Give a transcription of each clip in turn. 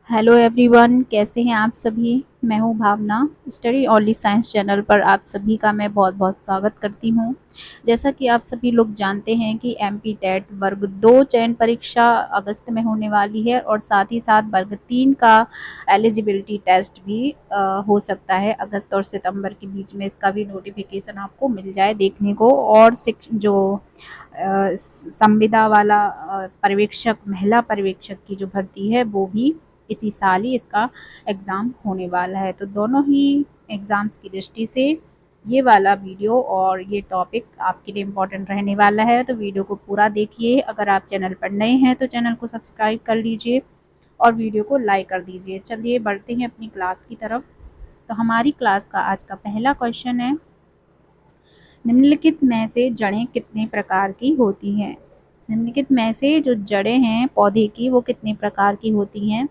Hello everyone, कैसे हैं आप सभी। मैं हूं भावना। स्टडी ओनली साइंस चैनल पर आप सभी का मैं बहुत बहुत स्वागत करती हूं। जैसा कि आप सभी लोग जानते हैं कि एमपी टेट वर्ग 2 चयन परीक्षा अगस्त में होने वाली है और साथ ही साथ वर्ग 3 का एलिजिबिलिटी टेस्ट भी हो सकता है अगस्त और सितंबर के बीच में। इसका भी नोटिफिकेशन आपको मिल जाए देखने को। और जो संविदा वाला पर्यवेक्षक, महिला पर्यवेक्षक की जो भर्ती है वो भी इसी साल ही इसका एग्ज़ाम होने वाला है। तो दोनों ही एग्ज़ाम्स की दृष्टि से ये वाला वीडियो और ये टॉपिक आपके लिए इम्पोर्टेंट रहने वाला है। तो वीडियो को पूरा देखिए। अगर आप चैनल पर नए हैं तो चैनल को सब्सक्राइब कर लीजिए और वीडियो को लाइक कर दीजिए। चलिए बढ़ते हैं अपनी क्लास की तरफ। तो हमारी क्लास का आज का पहला क्वेश्चन है, निम्नलिखित में से जड़ें कितने प्रकार की होती हैं। निम्नलिखित में से जो जड़ें हैं पौधे की वो कितने प्रकार की होती हैं।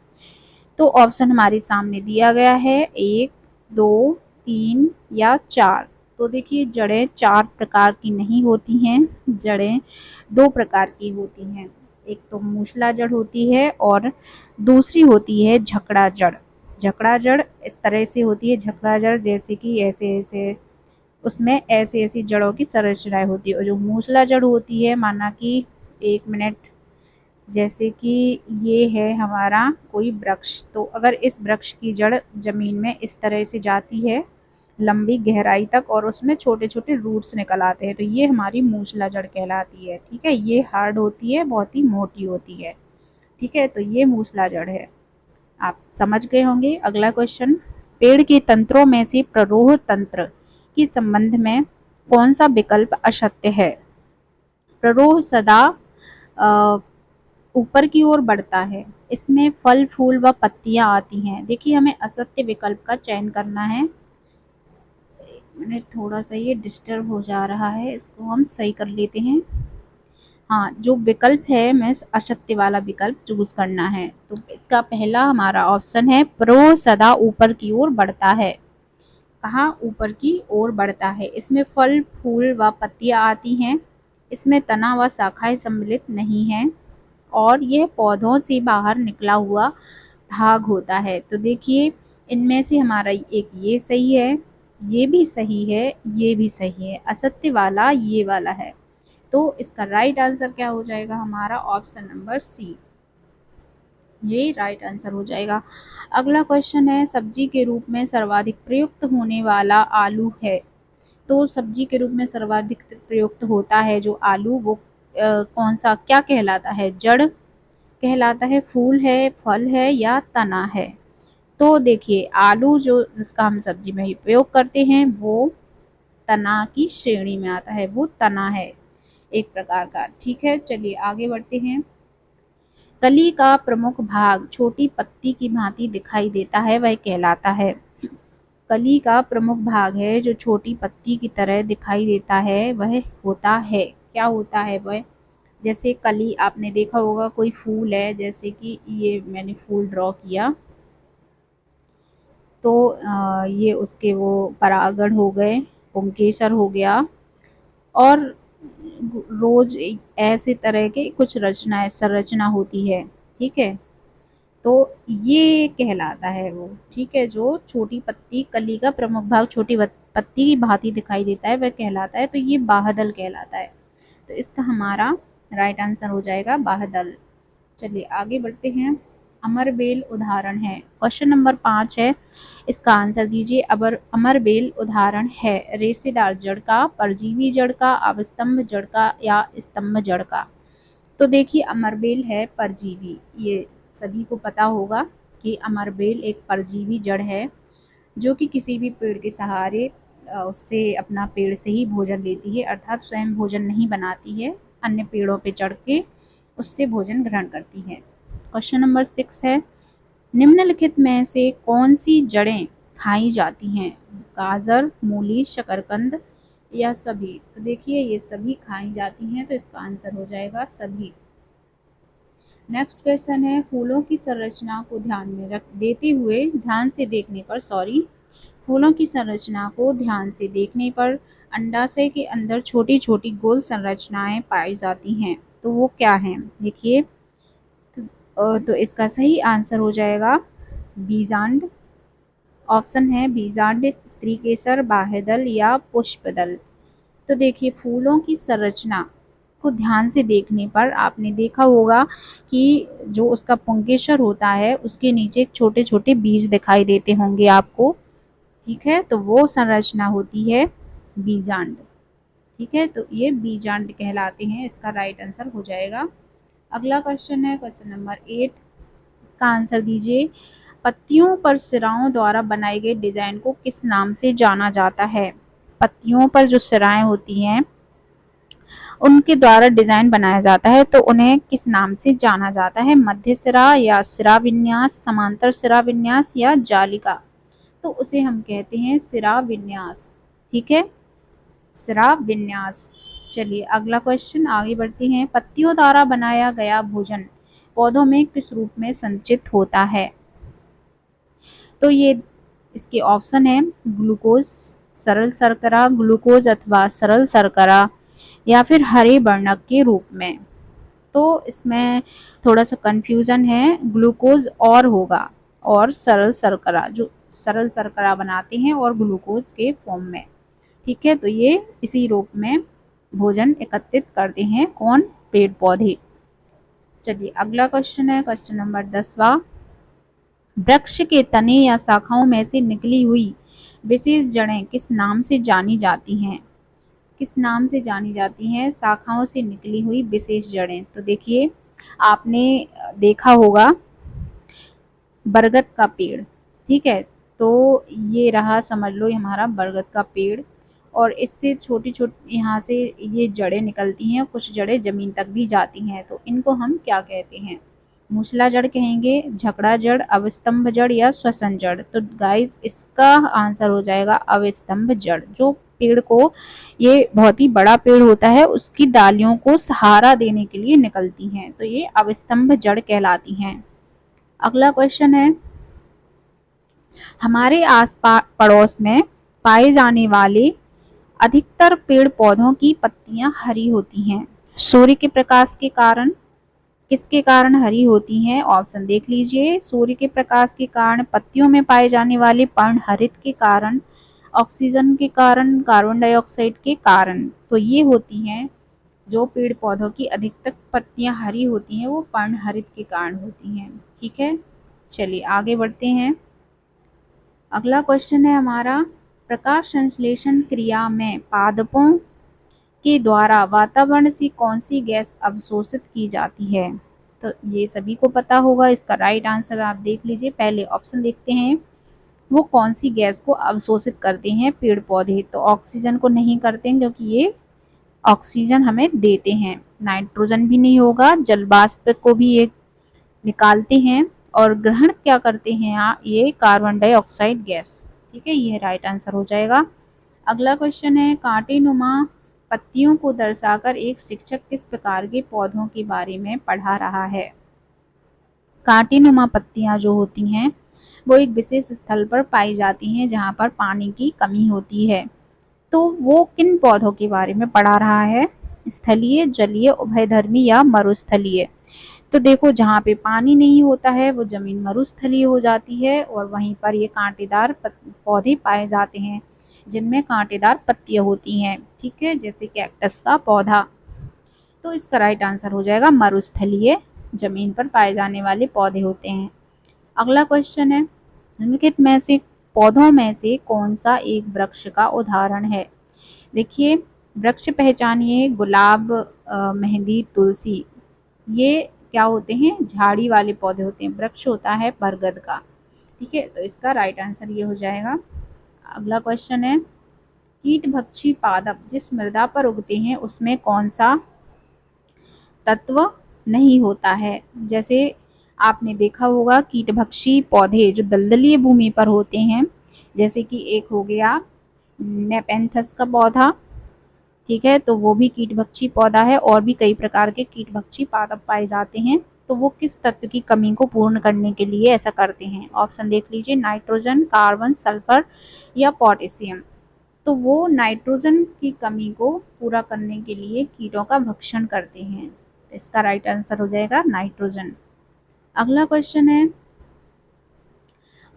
तो ऑप्शन हमारे सामने दिया गया है, 1, 2, 3 या 4। तो देखिए, जड़ें 4 प्रकार की नहीं होती हैं, जड़ें 2 प्रकार की होती हैं। एक तो मूसला जड़ होती है और दूसरी होती है झकड़ा जड़। झकड़ा जड़ इस तरह से होती है, झकड़ा जड़ जैसे कि ऐसे ऐसे, उसमें ऐसी ऐसी जड़ों की संरचनाएं होती है। और जो मूसला जड़ होती है, माना कि 1 मिनट, जैसे कि ये है हमारा कोई वृक्ष, तो अगर इस वृक्ष की जड़ जमीन में इस तरह से जाती है लंबी गहराई तक और उसमें छोटे छोटे रूट्स निकल आते हैं, तो ये हमारी मूसला जड़ कहलाती है। ठीक है, ये हार्ड होती है, बहुत ही मोटी होती है। ठीक है, तो ये मूसला जड़ है। आप समझ गए होंगे। अगला क्वेश्चन, पेड़ के तंत्रों में से प्ररोह तंत्र के संबंध में कौन सा विकल्प असत्य है। प्ररोह सदा ऊपर की ओर बढ़ता है, इसमें फल फूल व पत्तियां आती हैं। देखिए, हमें असत्य विकल्प का चयन करना है। एक मिनट, थोड़ा सा ये डिस्टर्ब हो जा रहा है, इसको हम सही कर लेते हैं। हाँ, जो विकल्प है मैं असत्य वाला विकल्प चूज करना है। तो इसका पहला हमारा ऑप्शन है, प्रो सदा ऊपर की ओर बढ़ता है। कहाँ ऊपर की ओर बढ़ता है, इसमें फल फूल व पत्तियां आती हैं, इसमें तना व शाखाएं सम्मिलित नहीं हैं और यह पौधों से बाहर निकला हुआ भाग होता है। तो देखिए, इनमें से हमारा एक ये सही है, ये भी सही है, ये भी सही है। असत्य वाला ये वाला है। तो इसका राइट आंसर क्या हो जाएगा, हमारा ऑप्शन नंबर सी, ये राइट आंसर हो जाएगा। अगला क्वेश्चन है, सब्जी के रूप में सर्वाधिक प्रयुक्त होने वाला आलू है। तो सब्जी के रूप में सर्वाधिक प्रयुक्त होता है जो आलू, वो कौन सा, क्या कहलाता है, जड़ कहलाता है, फूल है, फल है या तना है। तो देखिए, आलू जो जिसका हम सब्जी में उपयोग करते हैं वो तना की श्रेणी में आता है, वो तना है एक प्रकार का। ठीक है, चलिए आगे बढ़ते हैं। कली का प्रमुख भाग छोटी पत्ती की भांति दिखाई देता है, वह कहलाता है। कली का प्रमुख भाग है जो छोटी पत्ती की तरह दिखाई देता है, वह होता है, क्या होता है वह। जैसे कली आपने देखा होगा, कोई फूल है, जैसे कि ये मैंने फूल ड्रॉ किया, तो ये उसके वो परागण हो गए, पुंकेसर हो गया, और रोज ऐसे तरह के कुछ रचनाएं, संरचना होती है। ठीक है, तो ये कहलाता है वो। ठीक है, जो छोटी पत्ती, कली का प्रमुख भाग छोटी पत्ती की भांति दिखाई देता है, वह कहलाता है। तो ये बाह्यदल कहलाता है। तो इसका हमारा राइट आंसर हो जाएगा बाह्यदल। चलिए आगे बढ़ते हैं। अमरबेल उदाहरण है, क्वेश्चन नंबर 5 है, इसका आंसर दीजिए। अमरबेल उदाहरण है रेशेदार जड़ का, परजीवी जड़ का, अवस्तंभ जड़ का या स्तंभ जड़ का। तो देखिए, अमरबेल है परजीवी, ये सभी को पता होगा कि अमरबेल एक परजीवी जड़ है जो कि किसी भी पेड़ के सहारे उससे अपना पेड़ से ही भोजन लेती है, अर्थात स्वयं भोजन नहीं बनाती है, अन्य पेड़ों पे चढ़ के उससे भोजन ग्रहण करती है। क्वेश्चन नंबर 6 है, निम्नलिखित में से कौन सी जड़ें खाई जाती हैं। गाजर, मूली, शकरकंद या सभी। तो देखिए, ये सभी खाई जाती हैं, तो इसका आंसर हो जाएगा सभी। नेक्स्ट क्वेश्चन है, फूलों की संरचना को ध्यान में रख देते हुए ध्यान से देखने पर फूलों की संरचना को ध्यान से देखने पर अंडाशय के अंदर छोटी छोटी गोल संरचनाएं पाई जाती हैं, तो वो क्या हैं। देखिए, तो इसका सही आंसर हो जाएगा बीजांड। ऑप्शन है बीजांड, स्त्रीकेसर, बाह्यदल या पुष्पदल। तो देखिए फूलों की संरचना को ध्यान से देखने पर आपने देखा होगा कि जो उसका पुंकेसर होता है उसके नीचे छोटे छोटे बीज दिखाई देते होंगे आपको। ठीक है, तो वो संरचना होती है बीजांड। ठीक है, तो ये बीजांड कहलाते हैं। इसका राइट आंसर हो जाएगा। अगला क्वेश्चन है क्वेश्चन नंबर 8। इसका आंसर दीजिए। पत्तियों पर सिराओं द्वारा बनाए गए डिजाइन को किस नाम से जाना जाता है? पत्तियों पर जो सिराएं होती हैं उनके द्वारा डिजाइन बनाया जाता है तो उन्हें किस नाम से जाना जाता है? मध्य सिरा या सिरा विन्यास, समांतर सिरा विन्यास या जालिका। तो उसे हम कहते हैं सिरा विन्यास। ठीक है, सिरा विन्यास। चलिए अगला क्वेश्चन आगे बढ़ते हैं। पत्तियों द्वारा बनाया गया भोजन पौधों में किस रूप में संचित होता है? तो ये इसके ऑप्शन है ग्लूकोज, सरल शर्करा, ग्लूकोज अथवा सरल शर्करा या फिर हरे वर्णक के रूप में। तो इसमें थोड़ा सा कंफ्यूजन है, ग्लूकोज और होगा और सरल शर्करा, जो सरल शर्करा बनाते हैं और ग्लूकोज के फॉर्म में। ठीक है, तो ये इसी रूप में भोजन एकत्रित करते हैं कौन? पेड़ पौधे। चलिए अगला क्वेश्चन है क्वेश्चन नंबर 10वां। वृक्ष के तने या शाखाओं में से निकली हुई विशेष जड़ें किस नाम से जानी जाती हैं? किस नाम से जानी जाती हैं शाखाओं से निकली हुई विशेष जड़ें? तो देखिए आपने देखा होगा बरगद का पेड़। ठीक है, तो ये रहा, समझ लो ये हमारा बरगद का पेड़ और इससे छोटी छोटी यहाँ से ये जड़ें निकलती हैं, कुछ जड़ें जमीन तक भी जाती हैं। तो इनको हम क्या कहते हैं? मूसला जड़ कहेंगे, झकड़ा जड़, अवस्तंभ जड़ या श्वसन जड़। तो गाइस इसका आंसर हो जाएगा अवस्तंभ जड़। जो पेड़ को, ये बहुत ही बड़ा पेड़ होता है, उसकी डालियों को सहारा देने के लिए निकलती हैं, तो ये अवस्तंभ जड़ कहलाती हैं। अगला क्वेश्चन है, हमारे आस पड़ोस में पाए जाने वाले अधिकतर पेड़ पौधों की पत्तियां हरी होती हैं। सूर्य के प्रकाश के कारण। किसके कारण हरी होती हैं? ऑप्शन देख लीजिए। सूर्य के प्रकाश के कारण, पत्तियों में पाए जाने वाले पर्णहरित के कारण, ऑक्सीजन के कारण, कार्बन डाइऑक्साइड के कारण। तो ये होती हैं जो पेड़ पौधों की अधिकतर पत्तियां हरी होती हैं वो पर्णहरित के कारण होती हैं। ठीक है, चलिए आगे बढ़ते हैं। अगला क्वेश्चन है हमारा, प्रकाश संश्लेषण क्रिया में पादपों के द्वारा वातावरण से कौन सी गैस अवशोषित की जाती है? तो ये सभी को पता होगा। इसका राइट आंसर आप देख लीजिए। पहले ऑप्शन देखते हैं, वो कौन सी गैस को अवशोषित करते हैं पेड़ पौधे? तो ऑक्सीजन को नहीं करते हैं क्योंकि ये ऑक्सीजन हमें देते हैं। नाइट्रोजन भी नहीं होगा, जल वाष्प को भी ये निकालते हैं। और ग्रहण क्या करते हैं ये कार्बन डाइऑक्साइड गैस। ठीक है, ये राइट आंसर हो जाएगा। अगला क्वेश्चन है, कांटेनुमा पत्तियों को दर्शाकर एक शिक्षक किस प्रकार के पौधों के बारे में पढ़ा रहा है? कांटेनुमा पत्तियां जो होती हैं वो एक विशेष स्थल पर पाई जाती हैं जहां पर पानी की कमी होती है। तो वो किन पौधों के बारे में पढ़ा रहा है? स्थलीय, जलीय, उभयधर्मी या मरुस्थलीय। तो देखो जहाँ पे पानी नहीं होता है वो जमीन मरुस्थलीय हो जाती है और वहीं पर ये कांटेदार पौधे पाए जाते हैं जिनमें कांटेदार पत्तियां होती हैं। ठीक है, जैसे कैक्टस का पौधा। तो इसका राइट आंसर हो जाएगा मरुस्थलीय, जमीन पर पाए जाने वाले पौधे होते हैं। अगला क्वेश्चन है, निम्नलिखित में से पौधों में से कौन सा एक वृक्ष का उदाहरण है? देखिए वृक्ष पहचानिए, गुलाब, मेहंदी, तुलसी। ये क्या होते हैं? झाड़ी वाले पौधे होते हैं। वृक्ष होता है बरगद का। ठीक है, तो इसका राइट आंसर ये हो जाएगा। अगला क्वेश्चन है, कीटभक्षी पादप जिस मृदा पर उगते हैं उसमें कौन सा तत्व नहीं होता है? जैसे आपने देखा होगा कीटभक्षी पौधे जो दलदलीय भूमि पर होते हैं, जैसे कि एक हो गया नेपेंथस का पौधा। ठीक है, तो वो भी कीटभक्षी पौधा है और भी कई प्रकार के कीटभक्षी पादप पाए जाते हैं। तो वो किस तत्व की कमी को पूर्ण करने के लिए ऐसा करते हैं? ऑप्शन देख लीजिए, नाइट्रोजन, कार्बन, सल्फर या पोटेशियम। तो वो नाइट्रोजन की कमी को पूरा करने के लिए कीटों का भक्षण करते हैं। तो इसका राइट आंसर हो जाएगा नाइट्रोजन। अगला क्वेश्चन है,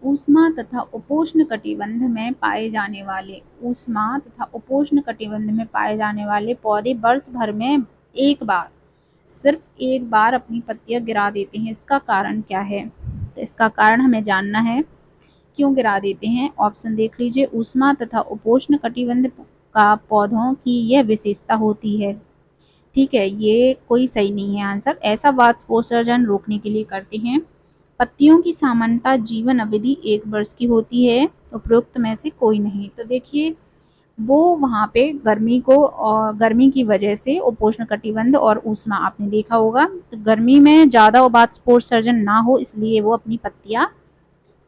ऊष्मा तथा उपोष्ण कटिबंध में पाए जाने वाले, ऊष्मा तथा उपोष्ण कटिबंध में पाए जाने वाले पौधे वर्ष भर में एक बार, सिर्फ एक बार अपनी पत्तियां गिरा देते हैं, इसका कारण क्या है? तो इसका कारण हमें जानना है, क्यों गिरा देते हैं। ऑप्शन देख लीजिए, ऊष्मा तथा उपोष्ण कटिबंध का पौधों की यह विशेषता होती है। ठीक है, ये कोई सही नहीं है आंसर। ऐसा वाष्पोत्सर्जन रोकने के लिए करते हैं। पत्तियों की सामान्यतः जीवन अवधि 1 वर्ष की होती है, उपरोक्त में से कोई नहीं। तो देखिए, वो वहाँ पे गर्मी को, और गर्मी की वजह से उपोष्ण कटिबंध और ऊष्मा आपने देखा होगा, तो गर्मी में ज़्यादा वाष्पोत्सर्जन ना हो इसलिए वो अपनी पत्तियाँ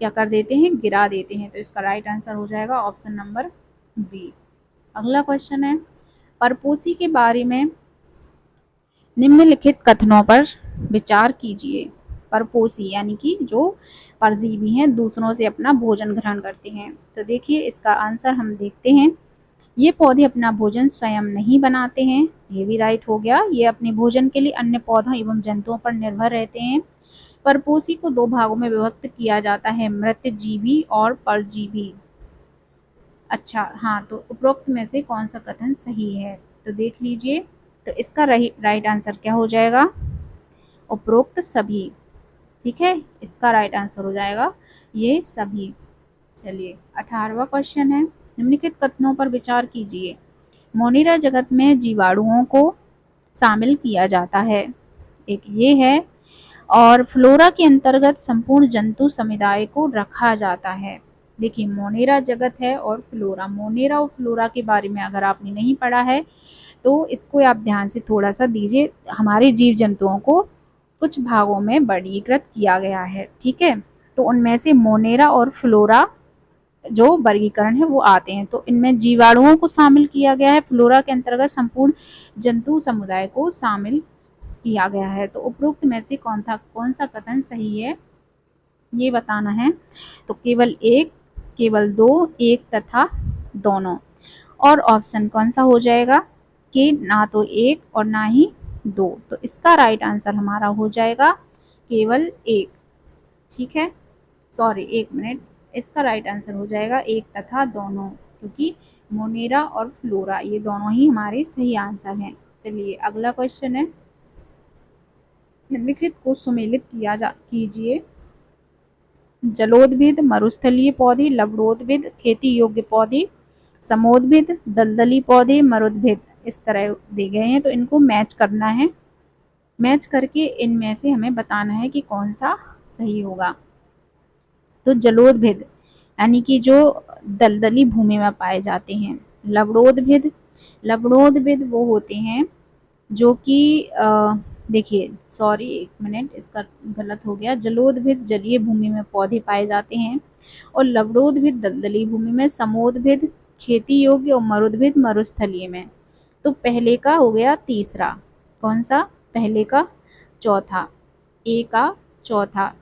क्या कर देते हैं, गिरा देते हैं। तो इसका राइट आंसर हो जाएगा ऑप्शन नंबर बी। अगला क्वेश्चन है, परपोषी के बारे में निम्नलिखित कथनों पर विचार कीजिए। परपोषी यानी कि जो परजीवी हैं, दूसरों से अपना भोजन ग्रहण करते हैं। तो देखिए, इसका आंसर हम देखते हैं। ये पौधे अपना भोजन स्वयं नहीं बनाते हैं, ये भी राइट हो गया। ये अपने भोजन के लिए अन्य पौधों एवं जंतुओं पर निर्भर रहते हैं। परपोषी को 2 भागों में विभक्त किया जाता है, मृतजीवी और परजीवी। अच्छा, हाँ, तो उपरोक्त में से कौन सा कथन सही है? तो देख लीजिए, तो इसका राइट आंसर क्या हो जाएगा? उपरोक्त सभी। ठीक है, इसका राइट आंसर हो जाएगा ये सभी। चलिए, 18वां क्वेश्चन है, निम्नलिखित कथनों पर विचार कीजिए। मोनिरा जगत में जीवाणुओं को शामिल किया जाता है, एक ये है, और फ्लोरा के अंतर्गत संपूर्ण जंतु समुदाय को रखा जाता है। देखिए, मोनेरा जगत है और फ्लोरा, मोनेरा और फ्लोरा के बारे में अगर आपने नहीं पढ़ा है तो इसको आप ध्यान से थोड़ा सा दीजिए। हमारे जीव जंतुओं को कुछ भागों में वर्गीकृत किया गया है, ठीक है, तो उनमें से मोनेरा और फ्लोरा जो वर्गीकरण है वो आते हैं। तो इनमें जीवाणुओं को शामिल किया गया है, फ्लोरा के अंतर्गत संपूर्ण जंतु समुदाय को शामिल किया गया है। तो उपरोक्त में से कौन सा कथन सही है ये बताना है। तो केवल एक, केवल दो, एक तथा दोनों। और ऑप्शन कौन सा हो जाएगा कि ना तो एक और ना ही दो। तो इसका राइट आंसर हमारा हो जाएगा केवल एक। ठीक है, सॉरी, 1 मिनट, इसका राइट आंसर हो जाएगा एक तथा दोनों, क्योंकि मोनेरा और फ्लोरा ये दोनों ही हमारे सही आंसर हैं। चलिए, अगला क्वेश्चन है, निम्नलिखित को सुमेलित कीजिए। जलोदभिद, मरुस्थलीय पौधे, लवणोद्भिद, खेती योग्य पौधे, समोद्भिद, दलदली पौधे, मरुद्भिद, इस तरह दिए गए हैं। तो इनको मैच करना है, मैच करके इनमें से हमें बताना है कि कौन सा सही होगा। तो जलोदभिद यानी कि जो दलदली भूमि में पाए जाते हैं। लवणोद्भिद, लवणोद्भिद वो होते हैं जो कि देखिए, सॉरी, 1 मिनट, इसका गलत हो गया। जलोदभिद जलीय भूमि में पौधे पाए जाते हैं और लवणोद्भिद दलदली भूमि में, समोद्भिद खेती योग्य और मरुद्भिद मरुस्थलीय में। तो पहले का हो गया तीसरा, कौन सा? पहले का चौथा, ए का चौथा।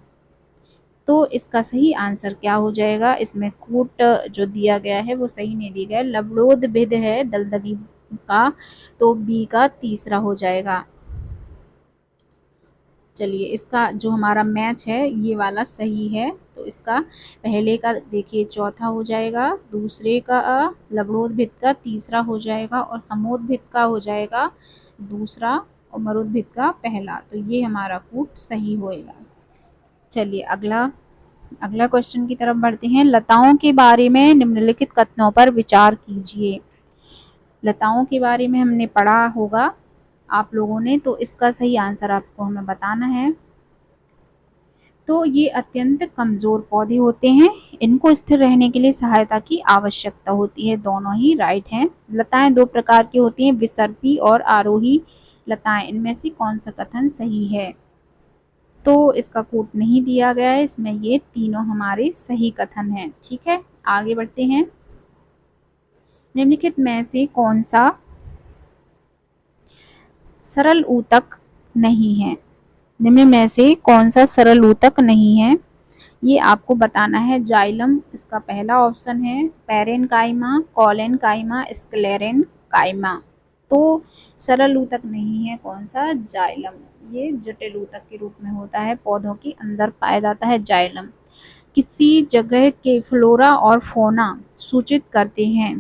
तो इसका सही आंसर क्या हो जाएगा? इसमें कूट जो दिया गया है वो सही नहीं दिया गया है, लवणोद्भिद है दलदली का, तो बी का तीसरा हो जाएगा। चलिए, इसका जो हमारा मैच है ये वाला सही है, तो इसका पहले का देखिए चौथा हो जाएगा, दूसरे का लवणोद्भिद का तीसरा हो जाएगा और समोद्भिद का हो जाएगा दूसरा और मरुद्भिद का पहला। तो ये हमारा कूट सही होएगा। चलिए, अगला अगला क्वेश्चन की तरफ बढ़ते हैं। लताओं के बारे में निम्नलिखित कथनों पर विचार कीजिए। लताओं के बारे में हमने पढ़ा होगा आप लोगों ने, तो इसका सही आंसर आपको हमें बताना है। तो ये अत्यंत कमज़ोर पौधे होते हैं, इनको स्थिर रहने के लिए सहायता की आवश्यकता होती है। दोनों ही राइट हैं। लताएं 2 प्रकार की होती हैं, विसर्पी और आरोही लताएं। इनमें से कौन सा कथन सही है? तो इसका कोट नहीं दिया गया है, इसमें ये तीनों हमारे सही कथन हैं। ठीक है, आगे बढ़ते हैं। निम्नलिखित में से कौन सा सरल ऊतक नहीं है? निम्न में से कौन सा सरल ऊतक नहीं है ये आपको बताना है। जाइलम इसका पहला ऑप्शन है, पैरेनकाइमा, कॉलेनकाइमा, स्क्लेरेनकाइमा। तो सरल ऊतक नहीं है कौन सा? जाइलम। ये जटिल ऊतक के रूप में होता है, पौधों के अंदर पाया जाता है। जाइलम किसी जगह के फ्लोरा और फोना सूचित करते हैं,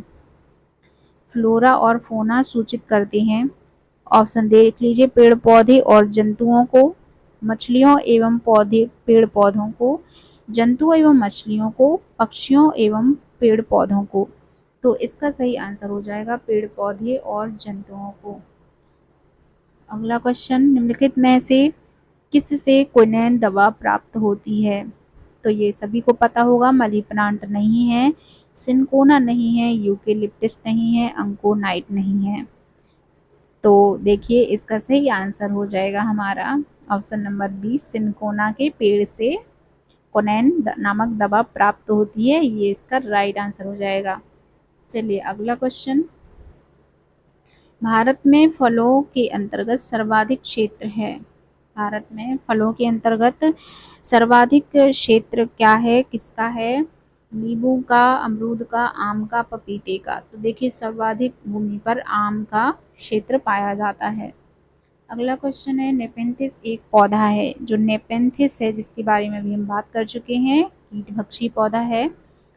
फ्लोरा और फोना सूचित करते हैं। ऑप्शन देख लीजिए, पेड़ पौधे और जंतुओं को, मछलियों एवं पौधे पेड़ पौधों को, जंतु एवं मछलियों को, पक्षियों एवं पेड़ पौधों को। तो इसका सही आंसर हो जाएगा पेड़ पौधे और जंतुओं को। अगला क्वेश्चन, निम्नलिखित में से किससे क्विनैन दवा प्राप्त होती है? तो ये सभी को पता होगा, मनी प्लांट नहीं है, सिनकोना नहीं है, यूकेलिप्टस नहीं है, अंकोनाइट नहीं है। तो देखिए इसका सही आंसर हो जाएगा हमारा ऑप्शन नंबर बी, सिनकोना के पेड़ से क्विनैन नामक दवा प्राप्त होती है, ये इसका राइट आंसर हो जाएगा। चलिए अगला क्वेश्चन, भारत में फलों के अंतर्गत सर्वाधिक क्षेत्र है, भारत में फलों के अंतर्गत सर्वाधिक क्षेत्र क्या है, किसका है? नींबू का, अमरूद का, आम का, पपीते का। तो देखिए सर्वाधिक भूमि पर आम का क्षेत्र पाया जाता है। अगला क्वेश्चन है, नेपेंथिस एक पौधा है, जो नेपेंथिस है जिसके बारे में भी हम बात कर चुके हैं, कीटभक्षी पौधा है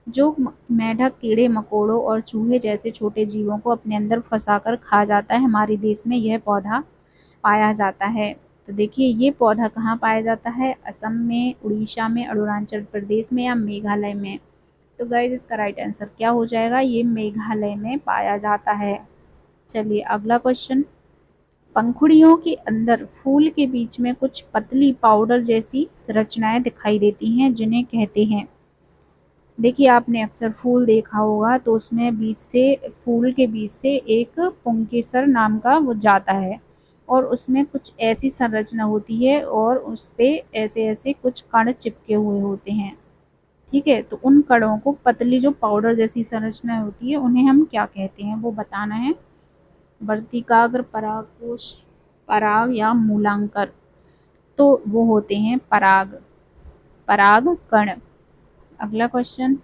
जो मेढक, कीड़े मकोड़ों और चूहे जैसे छोटे जीवों को अपने अंदर फंसाकर खा जाता है। हमारे देश में यह पौधा पाया जाता है। तो देखिए ये पौधा कहाँ पाया जाता है? असम में, उड़ीसा में, अरुणाचल प्रदेश में या मेघालय में। तो गाइस इसका राइट आंसर क्या हो जाएगा? ये मेघालय में पाया जाता है। चलिए अगला क्वेश्चन, पंखुड़ियों के अंदर फूल के बीच में कुछ पतली पाउडर जैसी संरचनाएं दिखाई देती हैं, जिन्हें कहते हैं। देखिए आपने अक्सर फूल देखा होगा तो उसमें बीच से, फूल के बीच से एक पुंकेसर नाम का वो जाता है और उसमें कुछ ऐसी संरचना होती है और उस पे ऐसे ऐसे कुछ कण चिपके हुए होते हैं। ठीक है, तो उन कणों को, पतली जो पाउडर जैसी संरचना होती है, उन्हें हम क्या कहते हैं वो बताना है। वर्तिकाग्र, परागकोश, पराग या मूलांकर। तो वो होते हैं पराग, पराग कण। अगला क्वेश्चन,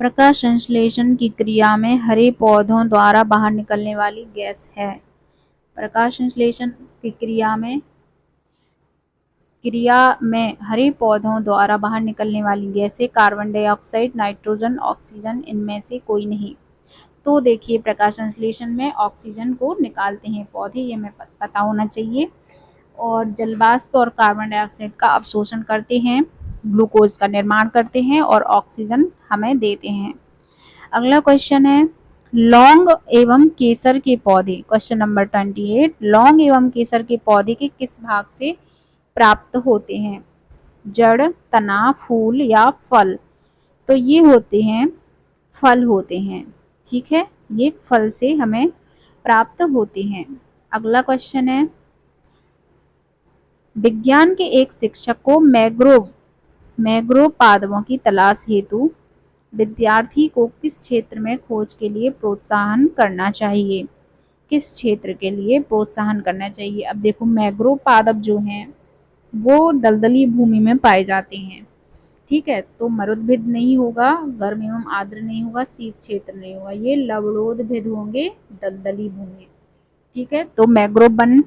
प्रकाश संश्लेषण की क्रिया में हरे पौधों द्वारा बाहर निकलने वाली गैस है। प्रकाश संश्लेषण की क्रिया में हरे पौधों द्वारा बाहर निकलने वाली गैसें कार्बन डाइऑक्साइड, नाइट्रोजन, ऑक्सीजन, इनमें से कोई नहीं। तो देखिए प्रकाश संश्लेषण में ऑक्सीजन को निकालते हैं पौधे, ये हमें पता होना चाहिए, और जलवाष्प और कार्बन डाइऑक्साइड का अवशोषण करते हैं, ग्लूकोज का निर्माण करते हैं और ऑक्सीजन हमें देते हैं। अगला क्वेश्चन है, लौंग एवं केसर के पौधे, क्वेश्चन नंबर 28, लौंग एवं केसर के पौधे के किस भाग से प्राप्त होते हैं? जड़, तना, फूल या फल? तो ये होते हैं फल होते हैं। ठीक है, ये फल से हमें प्राप्त होते हैं। अगला क्वेश्चन है, विज्ञान के एक शिक्षक को मैंग्रोव पादपों की तलाश हेतु विद्यार्थी को किस क्षेत्र में खोज के लिए प्रोत्साहन करना चाहिए? किस क्षेत्र के लिए प्रोत्साहन करना चाहिए? अब देखो मैंग्रोव पादप जो हैं वो दलदली भूमि में पाए जाते हैं। ठीक है, तो मरुद्भिद नहीं होगा, गर्म एवं आर्द्र नहीं होगा, शीत क्षेत्र नहीं होगा, ये लवणोद्भिद होंगे, दलदली भूमि। ठीक है, तो मैंग्रोव वन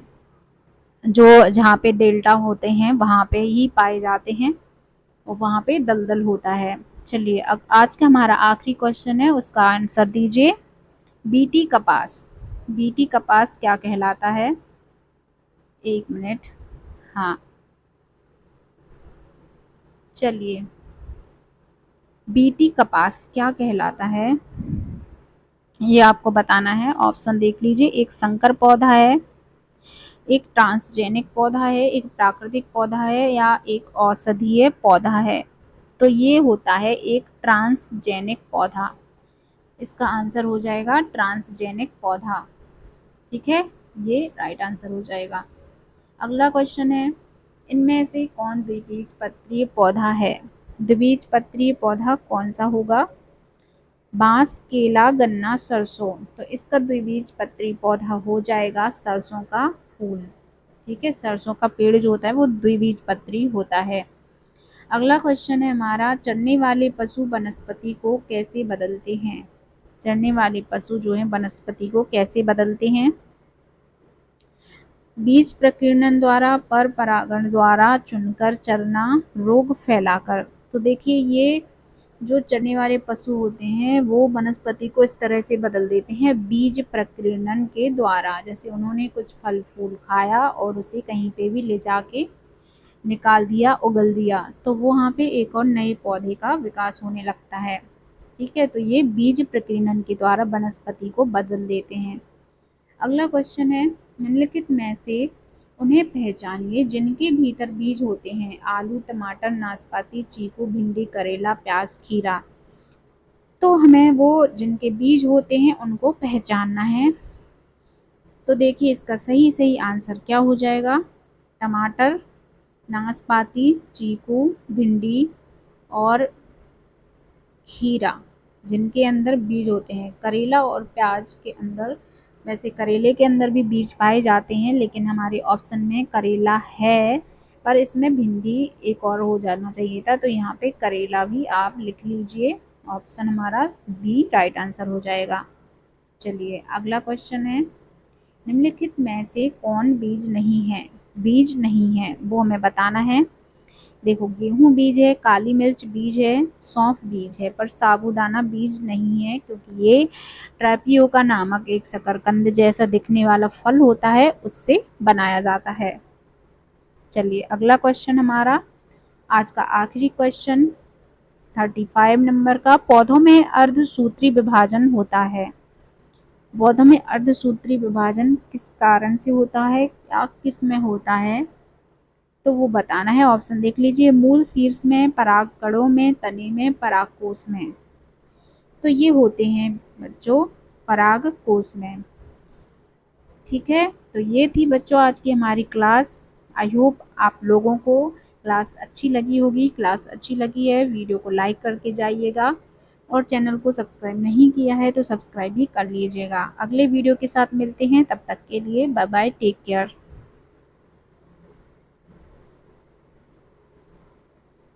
जो जहाँ पे डेल्टा होते हैं वहाँ पे ही पाए जाते हैं और वहाँ पे दलदल होता है। चलिए अब आज का हमारा आखिरी क्वेश्चन है, उसका आंसर दीजिए। बीटी कपास, बीटी कपास क्या कहलाता है? एक मिनट, हाँ चलिए, बीटी कपास क्या कहलाता है ये आपको बताना है। ऑप्शन देख लीजिए, एक संकर पौधा है, एक ट्रांसजेनिक पौधा है, एक प्राकृतिक पौधा है या एक औषधीय पौधा है। तो ये होता है एक ट्रांसजेनिक पौधा, इसका आंसर हो जाएगा ट्रांसजेनिक पौधा। ठीक है, ये राइट आंसर हो जाएगा। अगला क्वेश्चन है, इनमें से कौन द्विबीजपत्रीय पौधा है? द्विबीजपत्रीय पौधा कौन सा होगा? बांस, केला, गन्ना, सरसों। तो इसका द्विबीजपत्री पौधा हो जाएगा सरसों का फूल। ठीक है, सरसों का पेड़ जो होता है वो द्विबीजपत्री होता है। अगला क्वेश्चन है हमारा, चरने वाले पशु वनस्पति को कैसे बदलते हैं? चरने वाले पशु जो हैं वनस्पति को कैसे बदलते हैं? बीज प्रकीर्णन द्वारा, पर परागण द्वारा, चुनकर, चरना, रोग फैलाकर। तो देखिए ये जो चरने वाले पशु होते हैं वो वनस्पति को इस तरह से बदल देते हैं बीज प्रकीर्णन के द्वारा। जैसे उन्होंने कुछ फल फूल खाया और उसे कहीं पे भी ले जाके निकाल दिया, उगल दिया, तो वो वहाँ पे एक और नए पौधे का विकास होने लगता है। ठीक है, तो ये बीज प्रकीर्णन के द्वारा वनस्पति को बदल देते हैं। अगला क्वेश्चन है, निम्नलिखित में से उन्हें पहचानिए जिनके भीतर बीज होते हैं। आलू, टमाटर, नाशपाती, चीकू, भिंडी, करेला, प्याज, खीरा। तो हमें वो जिनके बीज होते हैं उनको पहचानना है। तो देखिए इसका सही सही आंसर क्या हो जाएगा। टमाटर, नाशपाती, चीकू, भिंडी और खीरा जिनके अंदर बीज होते हैं। करेला और प्याज के अंदर, वैसे करेले के अंदर भी बीज पाए जाते हैं लेकिन हमारे ऑप्शन में करेला है, पर इसमें भिंडी एक और हो जाना चाहिए था, तो यहाँ पे करेला भी आप लिख लीजिए। ऑप्शन हमारा बी राइट आंसर हो जाएगा। चलिए अगला क्वेश्चन है, निम्नलिखित में से कौन बीज नहीं है। बीज नहीं है वो हमें बताना है। देखो गेहूं बीज है, काली मिर्च बीज है, सौंफ बीज है, पर साबूदाना बीज नहीं है क्योंकि ये ट्रैपियोका नामक एक शकरकंद जैसा दिखने वाला फल होता है, उससे बनाया जाता है। चलिए अगला क्वेश्चन हमारा आज का आखिरी क्वेश्चन 35 नंबर का, पौधों में अर्धसूत्री विभाजन होता है। पौधों में अर्धसूत्री विभाजन किस कारण से होता है या किस में होता है, तो वो बताना है। ऑप्शन देख लीजिए, मूल, शीर्ष में, परागकणों में, तने में, परागकोश में। तो ये होते हैं बच्चों परागकोश में। ठीक है, तो ये थी बच्चों आज की हमारी क्लास। आई होप आप लोगों को क्लास अच्छी लगी होगी। क्लास अच्छी लगी है वीडियो को लाइक करके जाइएगा और चैनल को सब्सक्राइब नहीं किया है तो सब्सक्राइब भी कर लीजिएगा। अगले वीडियो के साथ मिलते हैं, तब तक के लिए बाय बाय, टेक केयर।